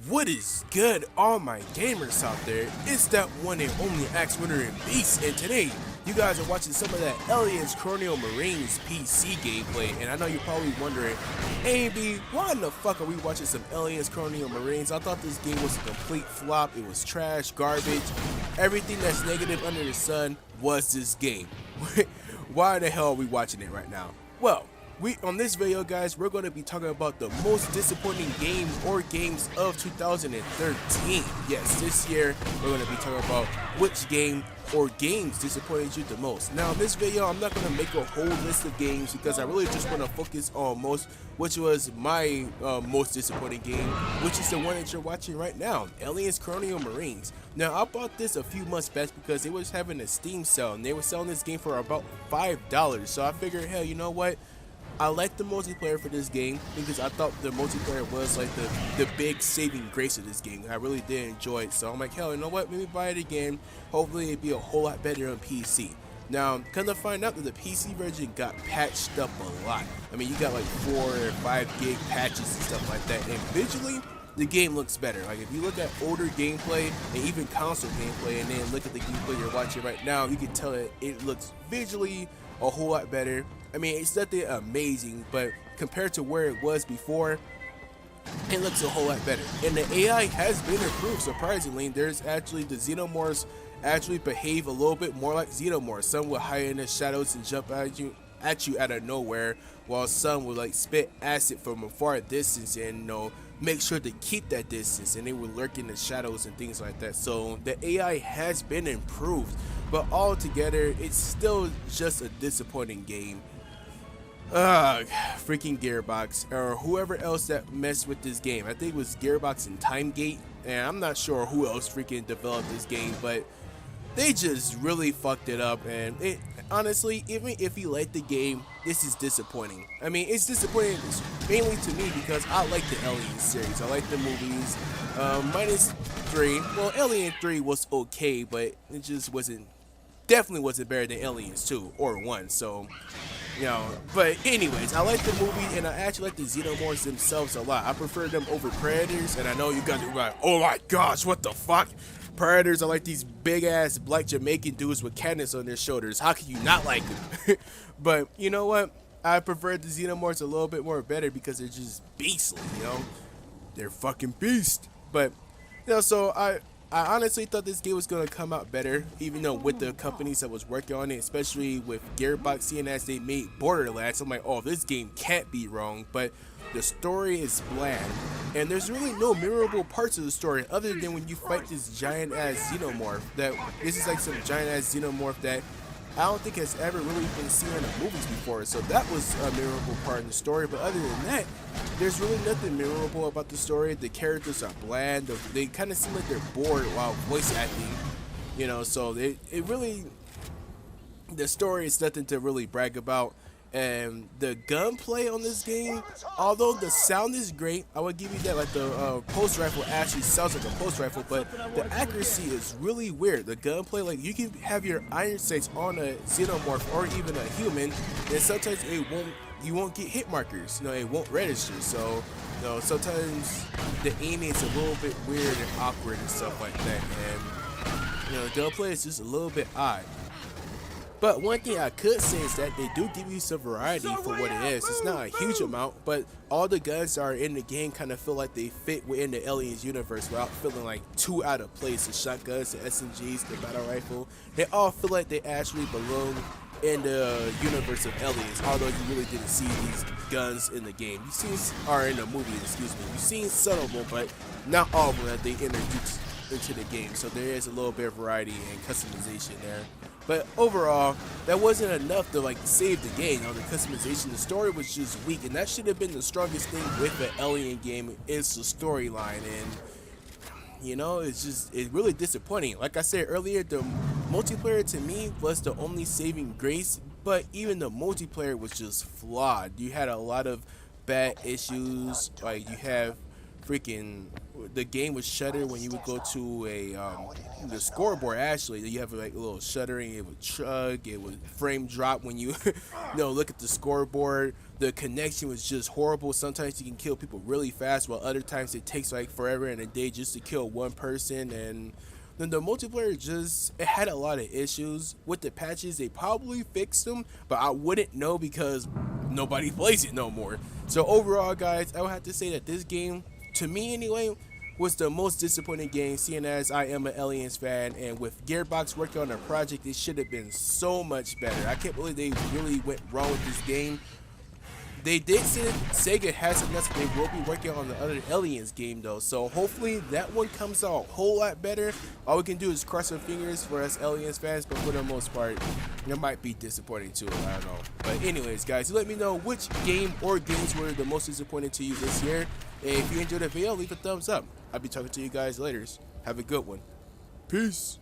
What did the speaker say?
What is good, all my gamers out there? It's that one and only Axe Winner and Beast, and today you guys are watching some of that Aliens Colonial Marines PC gameplay. And I know you're probably wondering, AB, why in the fuck are we watching some Aliens Colonial Marines? I thought this game was a complete flop. It was trash, garbage, everything that's negative under the sun was this game. Why the hell are we watching it right now? Well, on this video, guys, we're going to be talking about the most disappointing game or games of 2013. Yes, this year we're going to be talking about which game or games disappointed you the most. Now, in this video, I'm not going to make a whole list of games because I really just want to focus on which was my most disappointing game, which is the one that you're watching right now, Aliens Colonial Marines. Now, I bought this a few months back because it was having a Steam sale, and they were selling this game for about $5. So I figured, hell, you know what? I like the multiplayer for this game because I thought the multiplayer was like the big saving grace of this game. I really did enjoy it, so I'm like, hell, you know what? Let me buy it again. Hopefully it'd be a whole lot better on PC. Now, come to find out that the PC version got patched up a lot. I mean, you got like 4 or 5 gig patches and stuff like that, and visually, the game looks better. Like, if you look at older gameplay and even console gameplay and then look at the gameplay you're watching right now, you can tell that it looks visually a whole lot better. I mean, it's nothing amazing, but compared to where it was before, it looks a whole lot better. And the AI has been improved, surprisingly. There's actually, the Xenomorphs actually behave a little bit more like Xenomorphs. Some will hide in the shadows and jump at you out of nowhere, while some will like spit acid from a far distance and, you know, make sure to keep that distance, and they will lurk in the shadows and things like that. So the AI has been improved, but altogether, it's still just a disappointing game. Freaking Gearbox, or whoever else that messed with this game. I think it was Gearbox and Timegate, and I'm not sure who else freaking developed this game, but they just really fucked it up. And it honestly, even if you like the game, this is disappointing. I mean, it's disappointing mainly to me because I like the Alien series. I like the movies. Minus 3. Well, Alien 3 was okay, but it just definitely wasn't better than Aliens 2 or 1. So, you know, but anyways, I like the movie, and I actually like the Xenomorphs themselves a lot. I prefer them over Predators, and I know you guys are like, oh my gosh, what the fuck? Predators are like these big ass black Jamaican dudes with cannons on their shoulders. How can you not like them? But you know what? I prefer the Xenomorphs a little bit more better because they're just beastly, you know? They're fucking beast. But, you know, so I honestly thought this game was going to come out better, even though with the companies that was working on it, especially with Gearbox, seeing as they made Borderlands. I'm like, oh, this game can't be wrong, but the story is bland, and there's really no memorable parts of the story other than when you fight this giant ass Xenomorph. This is like some giant ass Xenomorph that I don't think has ever really been seen in the movies before, so that was a memorable part in the story. But other than that, there's really nothing memorable about the story. The characters are bland. They kind of seem like they're bored while voice acting, you know, so the story is nothing to really brag about. And the gunplay on this game, although the sound is great, I would give you that. Like, the pulse rifle actually sounds like a pulse rifle, but the accuracy is really weird. The gunplay, like, you can have your iron sights on a Xenomorph or even a human, and sometimes you won't get hit markers. You know, it won't register. So, you know, sometimes the aiming is a little bit weird and awkward and stuff like that. And, you know, the gunplay is just a little bit odd. But one thing I could say is that they do give you some variety for what it is. It's not a huge amount, but all the guns that are in the game kind of feel like they fit within the Aliens universe without feeling like too out of place. The shotguns, the SMGs, the battle rifle, they all feel like they actually belong in the universe of Aliens, although you really didn't see these guns in the game. In the movie, excuse me. You've seen some of them, but not all of them that they introduced into the game. So there is a little bit of variety and customization there. But overall, that wasn't enough to like save the game. You know, the customization, the story was just weak, and that should have been the strongest thing with the Alien game is the storyline. And you know, it's really disappointing. Like I said earlier, the multiplayer to me was the only saving grace, but even the multiplayer was just flawed. You had a lot of bad issues. Like, you have freaking the game would shutter when you would go to a the scoreboard. Actually, you have like a little shuttering. It would chug. It would frame drop when you look at the scoreboard. The connection was just horrible. Sometimes you can kill people really fast, while other times it takes like forever and a day just to kill one person. And then the multiplayer it had a lot of issues with the patches. They probably fixed them, but I wouldn't know because nobody plays it no more. So overall, guys, I would have to say that this game, to me anyway, was the most disappointing game, seeing as I am an Aliens fan, and with Gearbox working on a project, it should have been so much better. I can't believe they really went wrong with this game. They did say Sega has announced they will be working on the other Aliens game though, so hopefully that one comes out a whole lot better. All we can do is cross our fingers for us Aliens fans, but for the most part, it might be disappointing too. I don't know. But anyways, guys, let me know which game or games were the most disappointing to you this year. And if you enjoyed the video, leave a thumbs up. I'll be talking to you guys later. Have a good one. Peace.